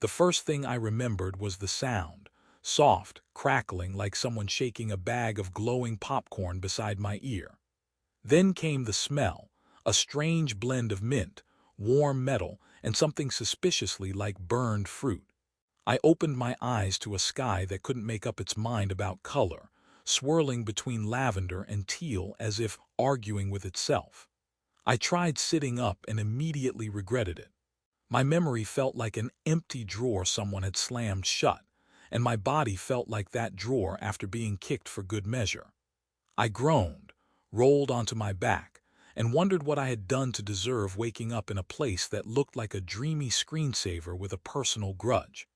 The first thing I remembered was the sound, soft, crackling like someone shaking a bag of glowing popcorn beside my ear. Then came the smell, a strange blend of mint, warm metal, and something suspiciously like burned fruit. I opened my eyes to a sky that couldn't make up its mind about color, swirling between lavender and teal as if arguing with itself. I tried sitting up and immediately regretted it. My memory felt like an empty drawer someone had slammed shut, and my body felt like that drawer after being kicked for good measure. I groaned, rolled onto my back, and wondered what I had done to deserve waking up in a place that looked like a dreamy screensaver with a personal grudge.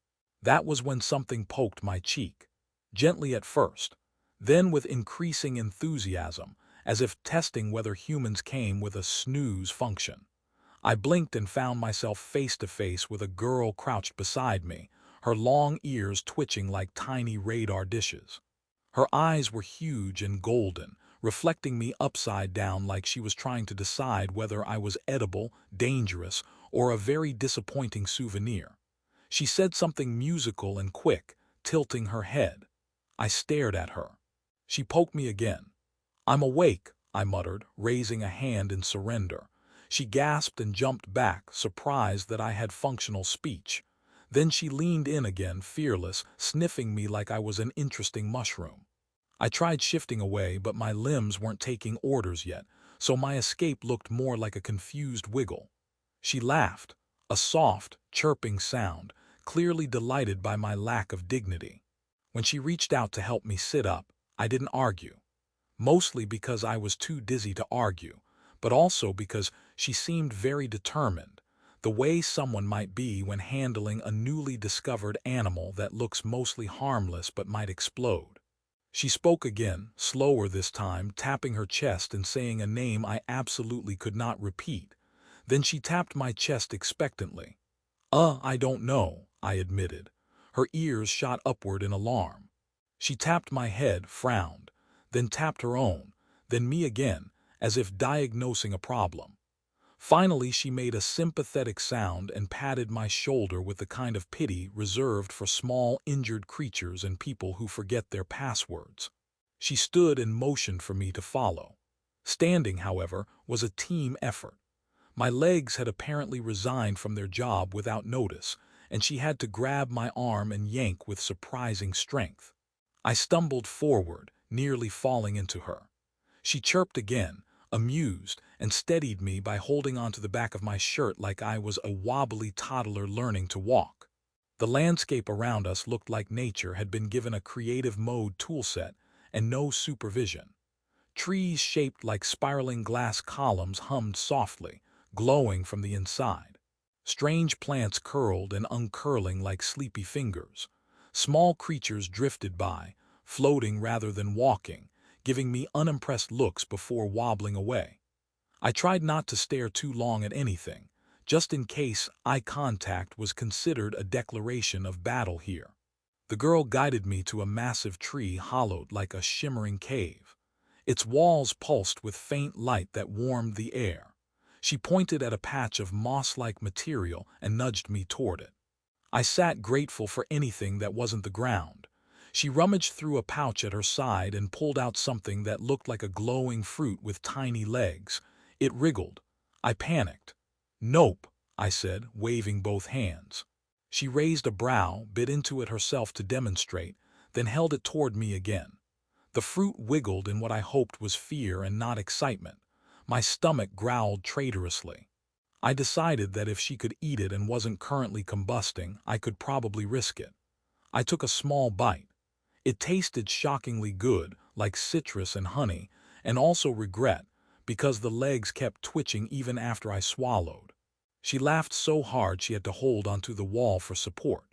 That was when something poked my cheek, gently at first, then with increasing enthusiasm, as if testing whether humans came with a snooze function. I blinked and found myself face to face with a girl crouched beside me, her long ears twitching like tiny radar dishes. Her eyes were huge and golden, reflecting me upside down like she was trying to decide whether I was edible, dangerous, or a very disappointing souvenir. She said something musical and quick, tilting her head. I stared at her. She poked me again. "I'm awake," I muttered, raising a hand in surrender. She gasped and jumped back, surprised that I had functional speech. Then she leaned in again, fearless, sniffing me like I was an interesting mushroom. I tried shifting away, but my limbs weren't taking orders yet, so my escape looked more like a confused wiggle. She laughed, a soft, chirping sound, clearly delighted by my lack of dignity. When she reached out to help me sit up, I didn't argue. Mostly because I was too dizzy to argue, but also because she seemed very determined, the way someone might be when handling a newly discovered animal that looks mostly harmless but might explode. She spoke again, slower this time, tapping her chest and saying a name I absolutely could not repeat. Then she tapped my chest expectantly. I don't know," I admitted. Her ears shot upward in alarm. She tapped my head, frowned, then tapped her own, then me again, as if diagnosing a problem. Finally, she made a sympathetic sound and patted my shoulder with the kind of pity reserved for small, injured creatures and people who forget their passwords. She stood and motioned for me to follow. Standing, however, was a team effort. My legs had apparently resigned from their job without notice, and she had to grab my arm and yank with surprising strength. I stumbled forward, nearly falling into her. She chirped again, amused, and steadied me by holding onto the back of my shirt like I was a wobbly toddler learning to walk. The landscape around us looked like nature had been given a creative mode toolset and no supervision. Trees shaped like spiraling glass columns hummed softly, glowing from the inside. Strange plants curled and uncurling like sleepy fingers. Small creatures drifted by, floating rather than walking, giving me unimpressed looks before wobbling away. I tried not to stare too long at anything, just in case eye contact was considered a declaration of battle here. The girl guided me to a massive tree hollowed like a shimmering cave. Its walls pulsed with faint light that warmed the air. She pointed at a patch of moss-like material and nudged me toward it. I sat grateful for anything that wasn't the ground. She rummaged through a pouch at her side and pulled out something that looked like a glowing fruit with tiny legs. It wriggled. I panicked. "Nope," I said, waving both hands. She raised a brow, bit into it herself to demonstrate, then held it toward me again. The fruit wiggled in what I hoped was fear and not excitement. My stomach growled traitorously. I decided that if she could eat it and wasn't currently combusting, I could probably risk it. I took a small bite. It tasted shockingly good, like citrus and honey, and also regret, because the legs kept twitching even after I swallowed. She laughed so hard she had to hold onto the wall for support.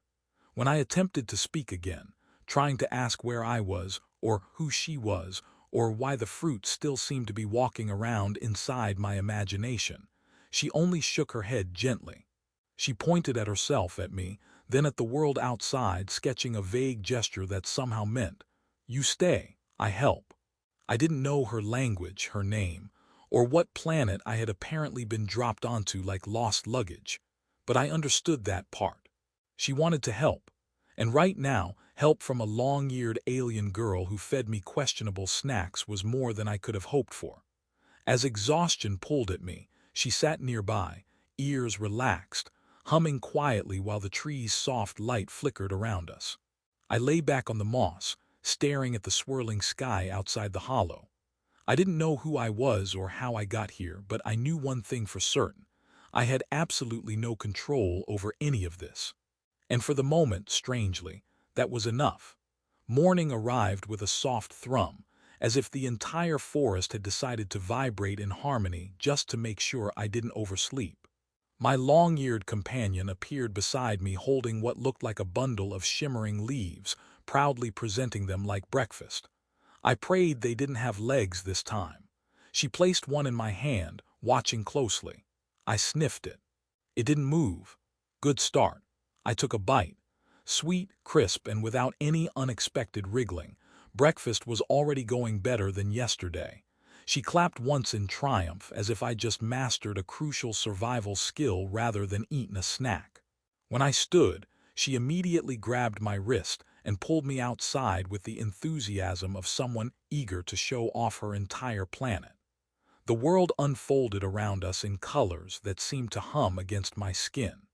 When I attempted to speak again, trying to ask where I was, or who she was, or why the fruit still seemed to be walking around inside my imagination, she only shook her head gently. She pointed at herself, at me, then at the world outside, sketching a vague gesture that somehow meant, "You stay, I help." I didn't know her language, her name, or what planet I had apparently been dropped onto like lost luggage, but I understood that part. She wanted to help. And right now, help from a long-eared alien girl who fed me questionable snacks was more than I could have hoped for. As exhaustion pulled at me, she sat nearby, ears relaxed, humming quietly while the tree's soft light flickered around us. I lay back on the moss, staring at the swirling sky outside the hollow. I didn't know who I was or how I got here, but I knew one thing for certain. I had absolutely no control over any of this. And for the moment, strangely, that was enough. Morning arrived with a soft thrum, as if the entire forest had decided to vibrate in harmony just to make sure I didn't oversleep. My long-eared companion appeared beside me holding what looked like a bundle of shimmering leaves, proudly presenting them like breakfast. I prayed they didn't have legs this time. She placed one in my hand, watching closely. I sniffed it. It didn't move. Good start. I took a bite. Sweet, crisp, and without any unexpected wriggling. Breakfast was already going better than yesterday. She clapped once in triumph, as if I just mastered a crucial survival skill rather than eaten a snack. When I stood, she immediately grabbed my wrist and pulled me outside with the enthusiasm of someone eager to show off her entire planet. The world unfolded around us in colors that seemed to hum against my skin.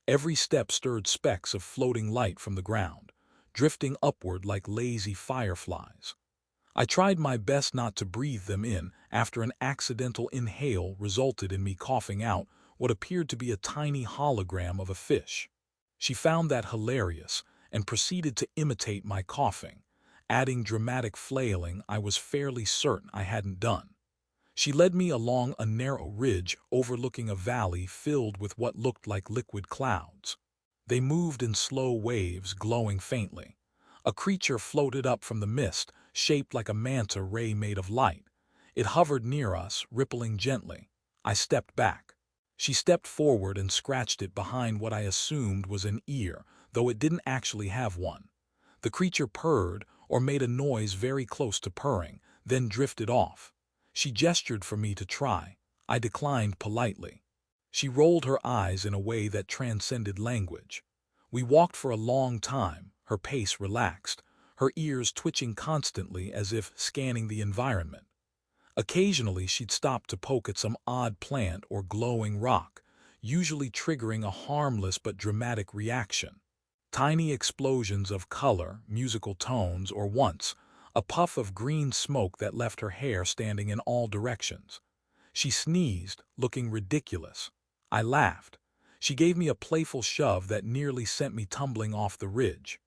Every step stirred specks of floating light from the ground, drifting upward like lazy fireflies. I tried my best not to breathe them in after an accidental inhale resulted in me coughing out what appeared to be a tiny hologram of a fish. She found that hilarious and proceeded to imitate my coughing, adding dramatic flailing I was fairly certain I hadn't done. She led me along a narrow ridge overlooking a valley filled with what looked like liquid clouds. They moved in slow waves, glowing faintly. A creature floated up from the mist, shaped like a manta ray made of light. It hovered near us, rippling gently. I stepped back. She stepped forward and scratched it behind what I assumed was an ear, though it didn't actually have one. The creature purred, or made a noise very close to purring, then drifted off. She gestured for me to try. I declined politely. She rolled her eyes in a way that transcended language. We walked for a long time, her pace relaxed, her ears twitching constantly as if scanning the environment. Occasionally she'd stop to poke at some odd plant or glowing rock, usually triggering a harmless but dramatic reaction. Tiny explosions of color, musical tones, or once, a puff of green smoke that left her hair standing in all directions. She sneezed, looking ridiculous. I laughed. She gave me a playful shove that nearly sent me tumbling off the ridge.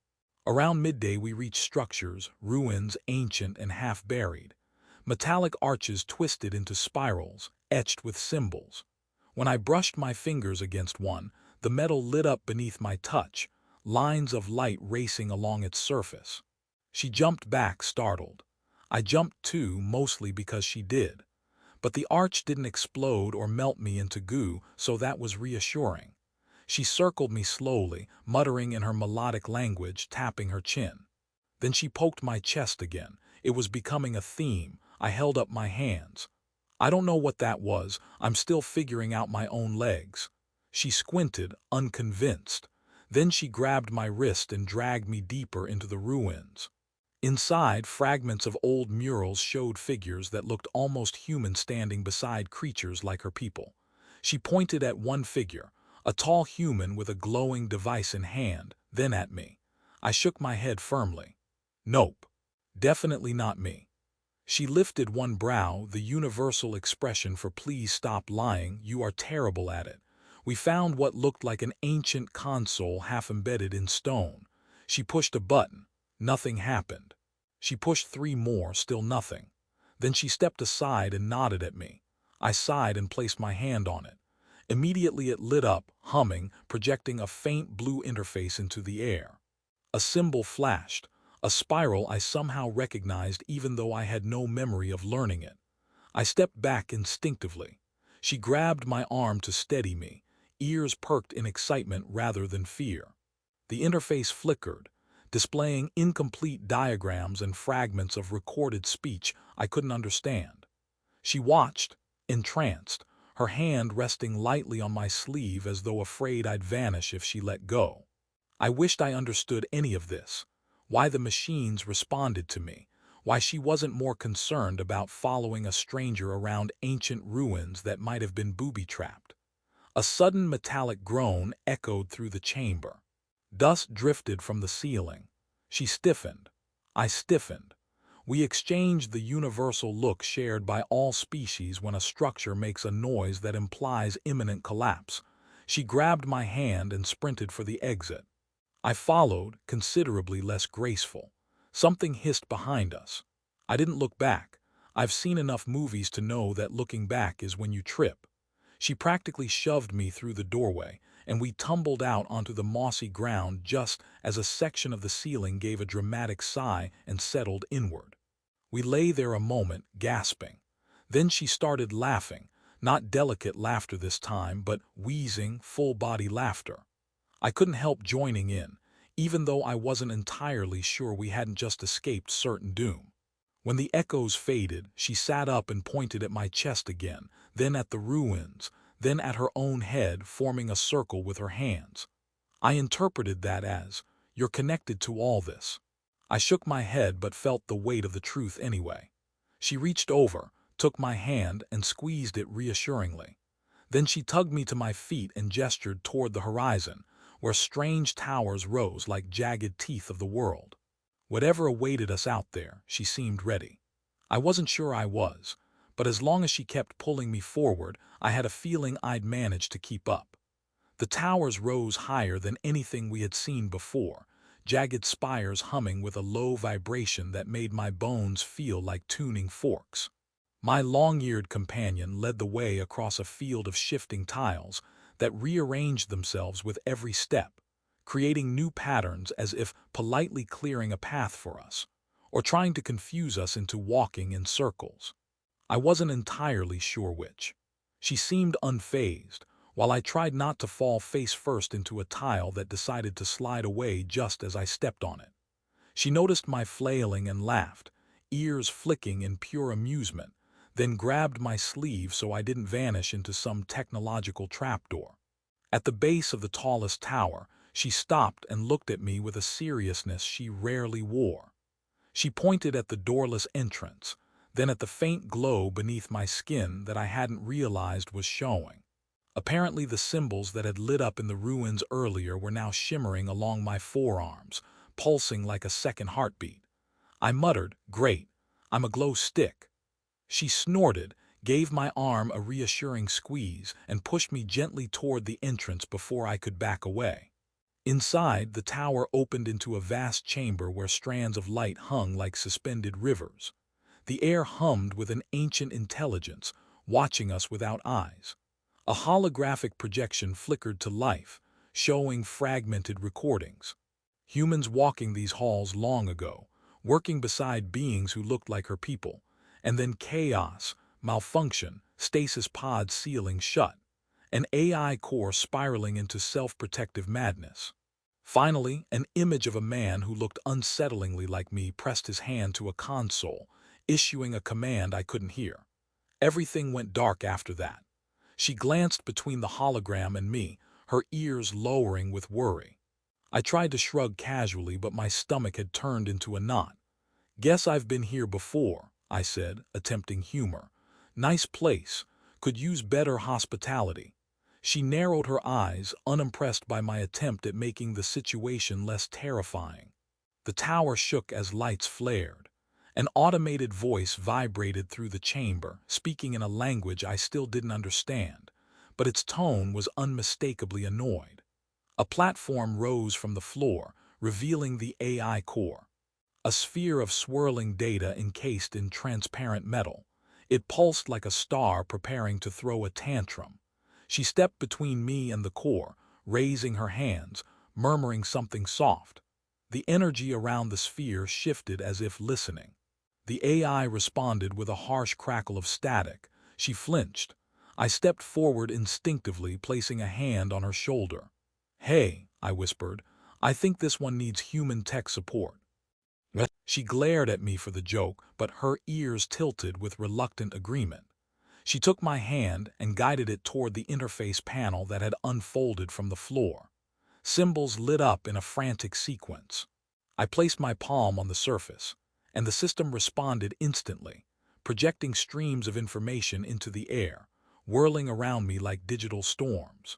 Around midday we reached structures, ruins ancient and half-buried. Metallic arches twisted into spirals, etched with symbols. When I brushed my fingers against one, the metal lit up beneath my touch, lines of light racing along its surface. She jumped back, startled. I jumped too, mostly because she did. But the arch didn't explode or melt me into goo, so that was reassuring. She circled me slowly, muttering in her melodic language, tapping her chin. Then she poked my chest again. It was becoming a theme. I held up my hands. I don't know what that was. I'm still figuring out my own legs. She squinted, unconvinced. Then she grabbed my wrist and dragged me deeper into the ruins. Inside, fragments of old murals showed figures that looked almost human standing beside creatures like her people. She pointed at one figure, a tall human with a glowing device in hand, then at me. I shook my head firmly. Nope. Definitely not me. She lifted one brow, the universal expression for please stop lying, you are terrible at it. We found what looked like an ancient console half embedded in stone. She pushed a button. Nothing happened. She pushed 3 more, still nothing. Then she stepped aside and nodded at me. I sighed and placed my hand on it. Immediately it lit up, humming, projecting a faint blue interface into the air. A symbol flashed, a spiral I somehow recognized even though I had no memory of learning it. I stepped back instinctively. She grabbed my arm to steady me, ears perked in excitement rather than fear. The interface flickered, displaying incomplete diagrams and fragments of recorded speech I couldn't understand. She watched, entranced, her hand resting lightly on my sleeve as though afraid I'd vanish if she let go. I wished I understood any of this. Why the machines responded to me. Why she wasn't more concerned about following a stranger around ancient ruins that might have been booby-trapped. A sudden metallic groan echoed through the chamber. Dust drifted from the ceiling. She stiffened. I stiffened. We exchanged the universal look shared by all species when a structure makes a noise that implies imminent collapse. She grabbed my hand and sprinted for the exit. I followed, considerably less graceful. Something hissed behind us. I didn't look back. I've seen enough movies to know that looking back is when you trip. She practically shoved me through the doorway, and we tumbled out onto the mossy ground just as a section of the ceiling gave a dramatic sigh and settled inward. We lay there a moment, gasping. Then she started laughing, not delicate laughter this time, but wheezing, full-body laughter. I couldn't help joining in, even though I wasn't entirely sure we hadn't just escaped certain doom. When the echoes faded, she sat up and pointed at my chest again, then at the ruins, then at her own head, forming a circle with her hands. I interpreted that as, "You're connected to all this." I shook my head but felt the weight of the truth anyway. She reached over, took my hand, and squeezed it reassuringly. Then she tugged me to my feet and gestured toward the horizon, where strange towers rose like jagged teeth of the world. Whatever awaited us out there, she seemed ready. I wasn't sure I was, but as long as she kept pulling me forward, I had a feeling I'd manage to keep up. The towers rose higher than anything we had seen before, jagged spires humming with a low vibration that made my bones feel like tuning forks. My long-eared companion led the way across a field of shifting tiles that rearranged themselves with every step, creating new patterns as if politely clearing a path for us, or trying to confuse us into walking in circles. I wasn't entirely sure which. She seemed unfazed, while I tried not to fall face first into a tile that decided to slide away just as I stepped on it. She noticed my flailing and laughed, ears flicking in pure amusement, then grabbed my sleeve so I didn't vanish into some technological trapdoor. At the base of the tallest tower, she stopped and looked at me with a seriousness she rarely wore. She pointed at the doorless entrance, then at the faint glow beneath my skin that I hadn't realized was showing. Apparently the symbols that had lit up in the ruins earlier were now shimmering along my forearms, pulsing like a second heartbeat. I muttered, "Great, I'm a glow stick." She snorted, gave my arm a reassuring squeeze, and pushed me gently toward the entrance before I could back away. Inside, the tower opened into a vast chamber where strands of light hung like suspended rivers. The air hummed with an ancient intelligence, watching us without eyes. A holographic projection flickered to life, showing fragmented recordings. Humans walking these halls long ago, working beside beings who looked like her people, and then chaos, malfunction, stasis pods sealing shut, an AI core spiraling into self-protective madness. Finally, an image of a man who looked unsettlingly like me pressed his hand to a console, issuing a command I couldn't hear. Everything went dark after that. She glanced between the hologram and me, her ears lowering with worry. I tried to shrug casually, but my stomach had turned into a knot. "Guess I've been here before," I said, attempting humor. "Nice place. Could use better hospitality." She narrowed her eyes, unimpressed by my attempt at making the situation less terrifying. The tower shook as lights flared. An automated voice vibrated through the chamber, speaking in a language I still didn't understand, but its tone was unmistakably annoyed. A platform rose from the floor, revealing the AI core. A sphere of swirling data encased in transparent metal. It pulsed like a star preparing to throw a tantrum. She stepped between me and the core, raising her hands, murmuring something soft. The energy around the sphere shifted as if listening. The AI responded with a harsh crackle of static. She flinched. I stepped forward instinctively, placing a hand on her shoulder. "Hey," I whispered, "I think this one needs human tech support." She glared at me for the joke, but her ears tilted with reluctant agreement. She took my hand and guided it toward the interface panel that had unfolded from the floor. Symbols lit up in a frantic sequence. I placed my palm on the surface, and the system responded instantly, projecting streams of information into the air, whirling around me like digital storms.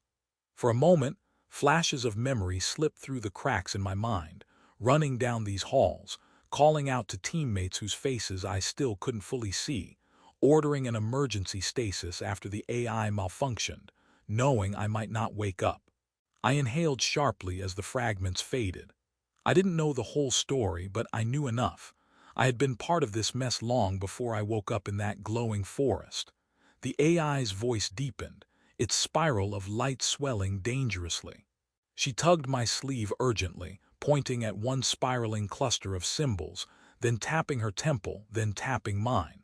For a moment, flashes of memory slipped through the cracks in my mind, running down these halls, calling out to teammates whose faces I still couldn't fully see, ordering an emergency stasis after the AI malfunctioned, knowing I might not wake up. I inhaled sharply as the fragments faded. I didn't know the whole story, but I knew enough. I had been part of this mess long before I woke up in that glowing forest. The AI's voice deepened, its spiral of light swelling dangerously. She tugged my sleeve urgently, pointing at one spiraling cluster of symbols, then tapping her temple, then tapping mine.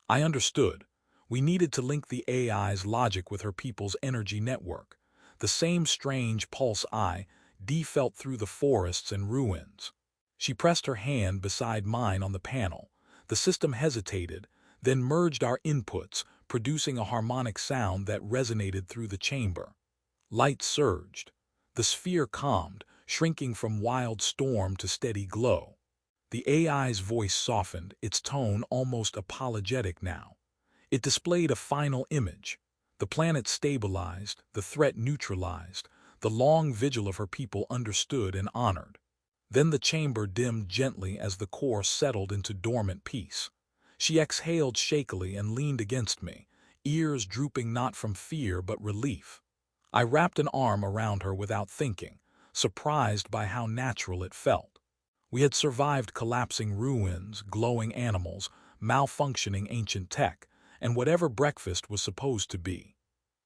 I understood. We needed to link the AI's logic with her people's energy network. The same strange pulse felt through the forests and ruins. She pressed her hand beside mine on the panel. The system hesitated, then merged our inputs, producing a harmonic sound that resonated through the chamber. Light surged. The sphere calmed, shrinking from wild storm to steady glow. The AI's voice softened, its tone almost apologetic now. It displayed a final image. The planet stabilized, the threat neutralized, the long vigil of her people understood and honored. Then the chamber dimmed gently as the core settled into dormant peace. She exhaled shakily and leaned against me, ears drooping not from fear but relief. I wrapped an arm around her without thinking, surprised by how natural it felt. We had survived collapsing ruins, glowing animals, malfunctioning ancient tech, and whatever breakfast was supposed to be.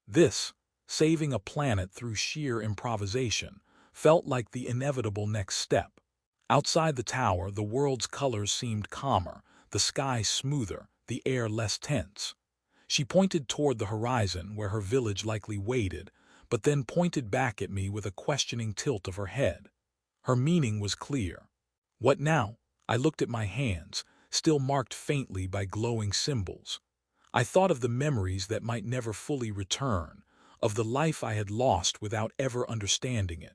This, saving a planet through sheer improvisation, felt like the inevitable next step. Outside the tower, the world's colors seemed calmer, the sky smoother, the air less tense. She pointed toward the horizon where her village likely waited, but then pointed back at me with a questioning tilt of her head. Her meaning was clear. What now? I looked at my hands, still marked faintly by glowing symbols. I thought of the memories that might never fully return, of the life I had lost without ever understanding it.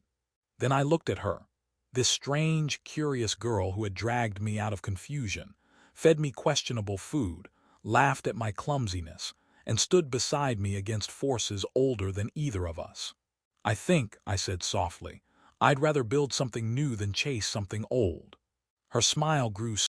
Then I looked at her, this strange, curious girl who had dragged me out of confusion, fed me questionable food, laughed at my clumsiness, and stood beside me against forces older than either of us. I think, I said softly, I'd rather build something new than chase something old. Her smile grew